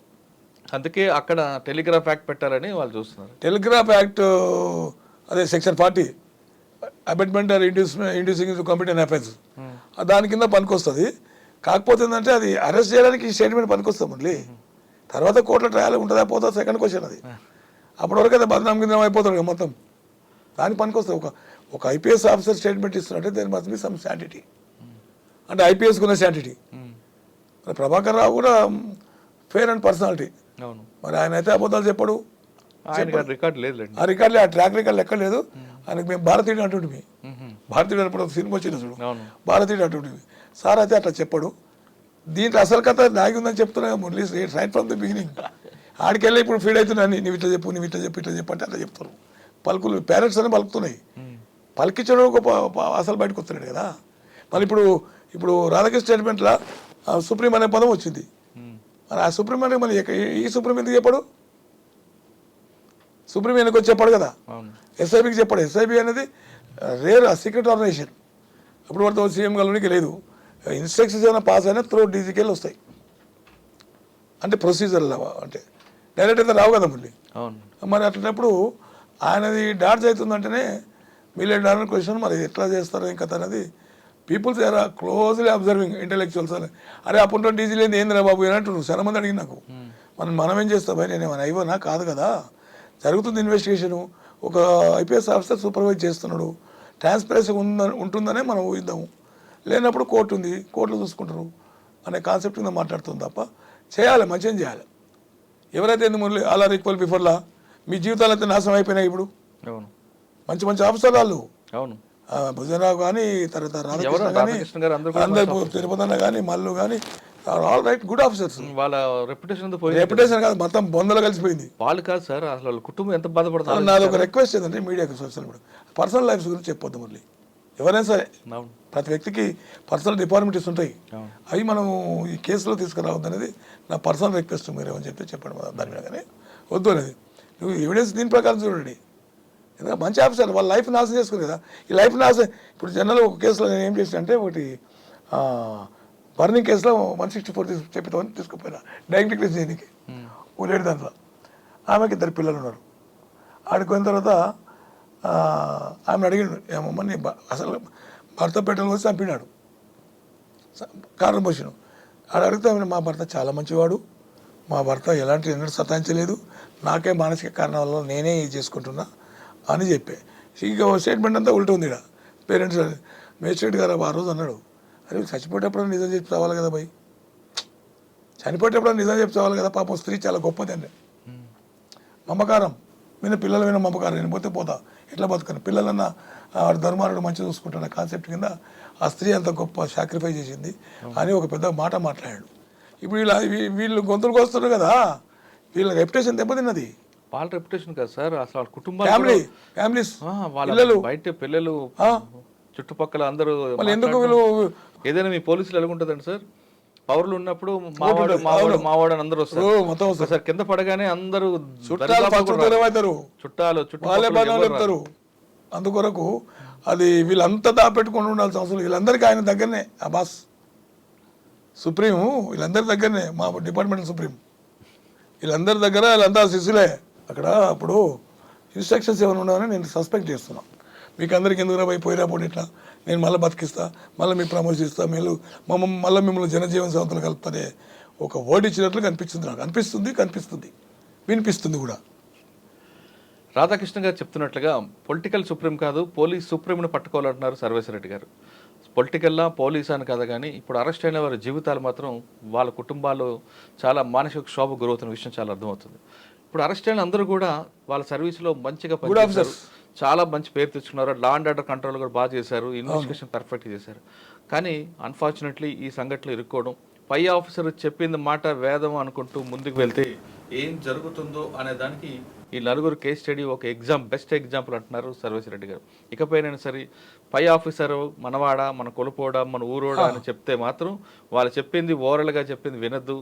అందుకే అక్కడ టెలిగ్రాఫ్ యాక్ట్ పెట్టారని వాళ్ళు చూస్తున్నారు. టెలిగ్రాఫ్ యాక్ట్ అదే section 40 abetment or inducing computer offence, దాని కింద పనికి వస్తుంది. కాకపోతే ఏంటంటే అది అరెస్ట్ చేయడానికి ఈ స్టేట్మెంట్ పనికి వస్తుంది మళ్ళీ. తర్వాత కోర్టులో ట్రయల్ ఉంటుందా పోతా సెకండ్ క్వశ్చన్ అది. అప్పటి వరకు అయితే బదనాం కింద అయిపోతాడు కదా మొత్తం. దానికి పనికి వస్తుంది. ఒక ఐపీఎస్ ఆఫీసర్ స్టేట్మెంట్ ఇస్తున్నట్టే దేని మస్ట్ బి సమ్ శాంటిటీ, అంటే ఐపీఎస్కి ఉన్న శాంటిటీ. మరి ప్రభాకర్ రావు కూడా ఫేర్ అండ్ పర్సనాలిటీ. అవును, మరి ఆయన అయితే అబద్ధాలు చెప్పడు. ఆయన రికార్డ్ లేదు, ఆ రికార్డులే, ఆ ట్రాక్ రికార్డు లెక్క లేదు. ఆయనకు మేము భారతీయుడు అంటుంటివి. భారతీయుడు అన్నప్పుడు సినిమా వచ్చింది చూడు, భారతీయుడు అంటుంటివి. సార్ అయితే అట్లా చెప్పడు. దీంట్లో అసలు కథ దాగి ఉందని చెప్తున్నా Murali, right from the beginning. ఆడికెళ్ళి ఇప్పుడు ఫీడ్ అవుతున్నాను, నువ్వు ఇట్లా చెప్పు, నువ్వు ఇట్లా చెప్పు, ఇట్లా చెప్పు అంటే అట్లా చెప్తారు. పలుకులు పేరెంట్స్ అని పలుకుతున్నాయి. పలికించడం అసలు బయటకు వస్తున్నాడు కదా. మళ్ళీ ఇప్పుడు రాధాకృష్ణ స్టేట్మెంట్లో సుప్రీం అనే పదం వచ్చింది. మరి ఆ సుప్రీం అంటే మళ్ళీ ఈ సుప్రీం ఎందుకు చెప్పాడు? సుప్రీం ఎందుకు వచ్చి చెప్పాడు కదా. ఎస్ఐబికి చెప్పాడు. ఎస్ఐబి అనేది రేర్ సీక్రెట్ ఆర్గనైజేషన్. అప్పుడు వాడితో సీఎం గారికి లేదు. ఇన్స్ట్రక్షన్స్ ఏమైనా పాస్ అయినా త్రూ డీజీకేలు వస్తాయి. అంటే ప్రొసీజర్ అంటే డైరెక్ట్ అయితే రావు కదా మళ్ళీ. మరి అట్లప్పుడు ఆయనది డాడ్జ్ అవుతుందంటేనే మీలే డాడర్ క్వశ్చన్ మరి ఎట్లా చేస్తారో ఇంకా అనేది peoples are closely observing intellectuals అని. అరే అప్పుడు డీజీ లేదు ఏందిరా బాబు అని అంటున్నారు చాలా మంది అడిగి నాకు. మనం ఏం చేస్తాం భయ్, నేను ఏమైనా అయిపోనా కాదు కదా. జరుగుతుంది ఇన్వెస్టిగేషను, ఒక ఐపీఎస్ ఆఫీసర్ సూపర్వైజ్ చేస్తున్నాడు, ట్రాన్స్పరెన్సీ ఉంటుందనే మనం ఊహిద్దాము. లేనప్పుడు కోర్టు ఉంది, కోర్టులో చూసుకుంటారు అనే కాన్సెప్ట్ కింద మాట్లాడుతుంది తప్ప చేయాలి, మంచిగా చేయాలి. ఎవరైతే ఎందుకు మురళి ఆల్ ఆర్ ఈక్వల్ బిఫోర్లా, మీ జీవితాలు అయితే నాశనం అయిపోయినాయి ఇప్పుడు. మంచి మంచి ఆఫీసర్ వాళ్ళు, భుజనరావు కానీ, తర్వాత రాధాకృష్ణ కానీ, అందరు తిరుపతి అన్న కానీ, మల్లు కానీ, ఆల్ రైట్ గుడ్ ఆఫీసర్స్. వాళ్ళ రెప్యుటేషన్ కాదు మొత్తం బొందలో కలిసిపోయింది. వాళ్ళు కాదు సార్, అసలు వాళ్ళ కుటుంబం ఎంత బాధపడుతుంది. నాది ఒక రిక్వెస్ట్ ఏంటంటే మీడియాకి, సోషల్ మీడియా పర్సనల్ లైఫ్స్ గురించి చెప్పొద్దు మురళి. ఎవరైనా సరే ప్రతి వ్యక్తికి పర్సనల్ డిపార్ట్మెంట్స్ ఉంటాయి, అవి మనం ఈ కేసులో తీసుకురావద్దు అనేది నా పర్సనల్ రిక్వెస్ట్. మీరేమని చెప్పండి దాని మీద. కానీ వద్దు అనేది నువ్వు ఎవిడెన్స్ దీని ప్రకారం చూడండి. ఎందుకంటే మంచి ఆఫీసర్ వాళ్ళ లైఫ్ నాశనం చేసుకుని కదా. ఈ లైఫ్ నాశనం ఇప్పుడు జనరల్ ఒక కేసులో నేను ఏం చేసిన అంటే ఒకటి బర్నింగ్ కేసులో 164 చెప్పితామని తీసుకుపోయినా డైరెక్ట్ కేసు చేయడానికి ఊరేడు. దాంట్లో ఆమెకి 2 పిల్లలు ఉన్నారు. ఆడికి పోయిన తర్వాత ఆమెను అడిగాడు, ఏమమ్మని అసలు భర్త పెట్టెలు వచ్చి చంపినాడు, కారణం పోసిన. ఆడ అడిగితే మా భర్త చాలా మంచివాడు, మా భర్త ఎలాంటి ఎన్నడూ సతాయించలేదు, నాకే మానసిక కారణాల వల్ల నేనే ఇది చేసుకుంటున్నా అని చెప్పే. ఇంకా స్టేట్మెంట్ అంతా ఉల్టా ఉంది. ఇక్కడ పేరెంట్స్ మేజిస్ట్రేట్ గారు ఆ రోజు అన్నాడు, అరే చచ్చిపోయేటప్పుడు నిజం చెప్పి చావాలి కదా భయ్, చనిపోయేటప్పుడు నిజం చెప్పి చావాలి కదా. పాపం స్త్రీ చాలా గొప్పది అండి, మమకారం మీద పిల్లల మీద మమకారం. నేను పోతే పోతా ఎట్లా బతుకను, పిల్లలన్నా ధర్మారుడు మంచిగా చూసుకుంటాను కాన్సెప్ట్ కింద ఆ స్త్రీ అంత గొప్ప సాక్రిఫైస్ చేసింది అని ఒక పెద్ద మాట మాట్లాడాడు. ఇప్పుడు వీళ్ళు గొంతులకు వస్తున్నారు కదా, వీళ్ళ రెప్యుటేషన్ దెబ్బతిన్నది. వాళ్ళ రెప్యుటేషన్ కాదు సార్, అసలు కుటుంబం, ఫ్యామిలీస్, బయట పిల్లలు, చుట్టుపక్కల అందరూ. ఎందుకు వీళ్ళు ఏదైనా మీ పోలీసులు ఎలాగుంటుందండి సార్, పౌరులు ఉన్నప్పుడు మావాడు అందరూ వస్తారు మొత్తం సార్, కింద పడగానే అందరూ చుట్టాలు. అందుకొరకు అది వీళ్ళంతా దాపెట్టుకుని ఉండాల్సిన అవసరం. వీళ్ళందరికీ ఆయన దగ్గరనే ఆ బాస్ సుప్రీం, వీళ్ళందరి దగ్గరనే మా డిపార్ట్మెంట్ సుప్రీం, వీళ్ళందరి దగ్గర వీళ్ళంతా శిశులే అక్కడ. అప్పుడు ఇన్స్ట్రక్షన్స్ ఏమైనా ఉన్నాయని నేను సస్పెక్ట్ చేస్తున్నాను. మీకు అందరికి ఎందుకు రాబోయి పోయిరాపోయి ఇట్లా నేను మళ్ళీ బతికిస్తా, మళ్ళీ మీకు ప్రమోషన్ ఇస్తా, మీరు మళ్ళీ మిమ్మల్ని జనజీవన సంస్థలు కలుపుతానే ఒక వర్డ్ ఇచ్చినట్లు కనిపిస్తుంది నాకు. కనిపిస్తుంది వినిపిస్తుంది కూడా. రాధాకృష్ణ గారు చెప్తున్నట్లుగా పొలిటికల్ సుప్రీం కాదు, పోలీస్ సుప్రీంను పట్టుకోవాలంటున్నారు సర్వేశ్వరరెడ్డి గారు. పొలిటికల్లా పోలీస్ అని కాదు, కానీ ఇప్పుడు అరెస్ట్ అయిన వారి జీవితాలు మాత్రం వాళ్ళ కుటుంబాలు చాలా మానసిక క్షోభ గురవుతున్న విషయం చాలా అర్థమవుతుంది. ఇప్పుడు అరెస్ట్ అయిన అందరూ కూడా వాళ్ళ సర్వీస్లో మంచిగా పనిచేశారు, చాలా మంచి పేరు తెచ్చుకున్నారు, లా అండ్ ఆర్డర్ కంట్రోల్ కూడా బాగా చేశారు, ఇన్వెస్టిగేషన్ పర్ఫెక్ట్ చేశారు. కానీ అన్ఫార్చునేట్లీ ఈ సంఘటనలు ఇరుక్కోవడం, పై ఆఫీసర్ చెప్పింది మాట వేదం అనుకుంటూ ముందుకు వెళ్తే ఏం జరుగుతుందో అనే దానికి ఈ నలుగురు కేస్ స్టడీ ఒక బెస్ట్ ఎగ్జాంపుల్ అంటున్నారు సర్వేశ్వరరెడ్డి గారు. ఇకపైనా సరే పై ఆఫీసరు మనవాడా, మన కొలుపోడా, మన ఊరోడా అని చెప్తే మాత్రం వాళ్ళు చెప్పింది ఓరల్గా చెప్పింది వినద్దు,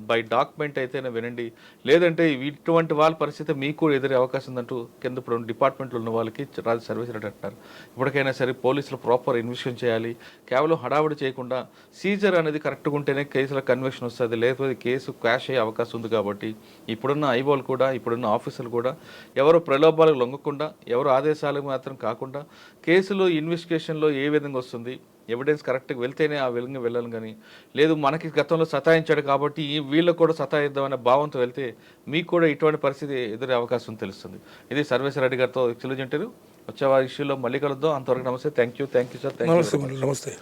బై డాక్యుమెంట్ అయితేనే వినండి, లేదంటే ఇటువంటి వాళ్ళ పరిస్థితి మీకు కూడా ఎదురే అవకాశం ఉందంటూ కింద ఇప్పుడు డిపార్ట్మెంట్లో ఉన్న వాళ్ళకి రాజు సర్వీస్ రెడ్డి అంటున్నారు. ఇప్పటికైనా సరే పోలీసులు ప్రాపర్ ఇన్వెస్టిగేషన్ చేయాలి, కేవలం హడావుడి చేయకుండా సీజర్ అనేది కరెక్ట్గా ఉంటేనే కేసులో కన్విక్షన్ వస్తుంది, లేకపోతే కేసు క్వాష్ అయ్యే అవకాశం ఉంది. కాబట్టి ఇప్పుడున్న ఐఓలు కూడా ఇప్పుడున్న ఆఫీసర్లు కూడా ఎవరు ప్రలోభాలకు లొంగకుండా, ఎవరు ఆదేశాలకు మాత్రం కాకుండా కేసులో ఇన్వెస్టిగేషన్లో ఏ విధంగా వస్తుంది, ఎవిడెన్స్ కరెక్ట్గా వెళ్తేనే ఆ విధంగా వెళ్ళాలి. కానీ లేదు మనకి గతంలో సతాయించాడు కాబట్టి వీళ్ళకు కూడా సతాయిద్దామనే భావంతో వెళ్తే మీకు కూడా ఇటువంటి పరిస్థితి ఎదురే అవకాశం తెలుస్తుంది. ఇది సర్వేశ్వర రెడ్డి గారితో ఎక్సలెంట్ ఇంటర్వ్యూ. వచ్చే ఇష్యూలో మళ్ళీ కలుద్దాం. అంతవరకు నమస్తే. Thank you sir. నమస్తే.